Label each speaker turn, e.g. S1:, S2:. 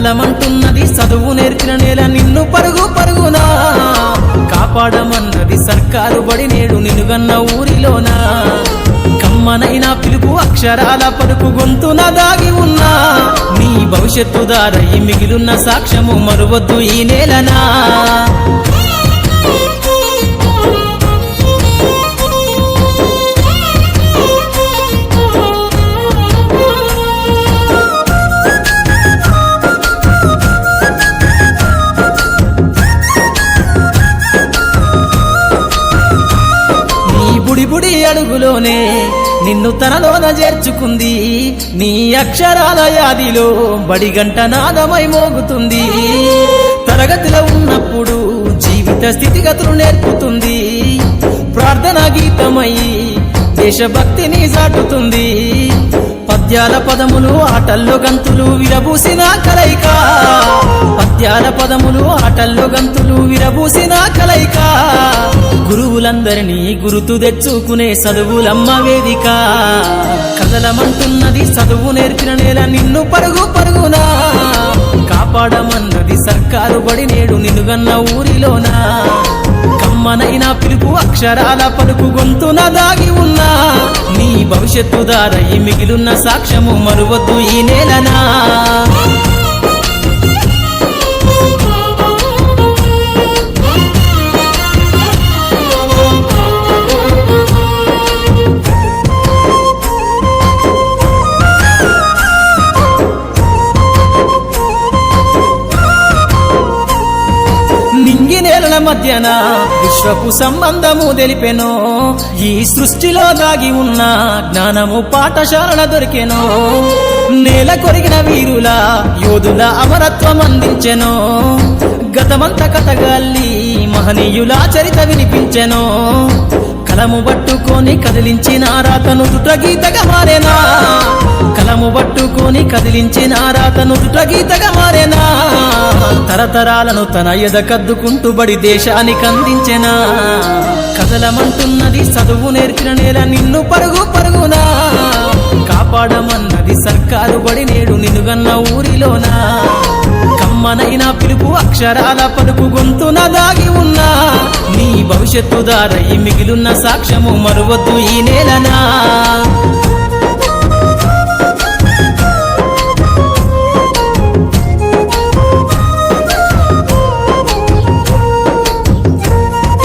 S1: కదలమంటున్నది చదువు నేర్చిన నేల నిన్ను పరుగు పరుగునా కాపాడమన్నది సర్కారు బడి నేడు నినుగన్న ఊరిలోనా కమ్మనైనా పిలుపు అక్షరాల పలుకు గొంతున దాగి ఉన్నా నీ భవిష్యత్తు దారై మిగిలున్న సాక్ష్యము మరువద్దు ఈ నేలనా బుడి అడుగులోనే నిన్ను తనలోన చేర్చుకుంది నీ అక్షరాల యాదిలో బడిగంట నాదమై మోగుతుంది తరగతిలో ఉన్నప్పుడు జీవిత స్థితిగతులు నేర్పుతుంది ప్రార్థన గీతమై దేశభక్తిని చాటుతుంది పద్యాల పదములు ఆటల్లో గంతులు విరబూసిన కలయిక పద్యాల పదములు ఆటల్లో గంతులు విరబూసిన కలయిక గురువులందరినీ గురుతు తెచ్చుకునే చదువులమ్మ వేదిక కదలమంటున్నది చదువు నేర్చిన నేల నిన్ను పరుగు పరుగునా కాపాడమన్నది సర్కారు బడి నేడు నినుగన్న ఊరిలోనా కమ్మనైనా పిలుపు అక్షరాల పలుకు గొంతున దాగి ఉన్నా నీ భవిష్యత్తు దారై మిగిలున్న సాక్ష్యము మరువద్దు ఈ నేలనా నింగి నేలల మధ్యన విశ్వపు సంబంధము తెలిపెనో ఈ సృష్టిలో దాగి ఉన్న జ్ఞానము పాఠశాలల దొరికెనో నేల కొరిగిన వీరుల యోధుల అమరత్వం అందించెనో గతమంత కథగాల్లి మహనీయుల చరిత వినిపించెనో కలము పట్టుకొని కదిలించిన రాతను దుట గీతగా మారేనా కలము పట్టుకొని కదిలించిన రాతను దుట గీతగా మారేనా తరతరాలను తన ఎద కద్దుకుంటూ బడి దేశానికి అందించెనా కదలమంటున్నది చదువు నేర్చిన నేల నిన్ను పరుగు పరుగునా కాపాడమన్నది సర్కారు బడి నేడు నినుగన్న ఊరిలోనా కమ్మనైనా పిలుపు అక్షరాల పలుకు గొంతున దాగి ఉన్నా నీ భవిష్యత్తు దారై మిగిలున్న సాక్ష్యము మరువద్దు ఈ నేలనా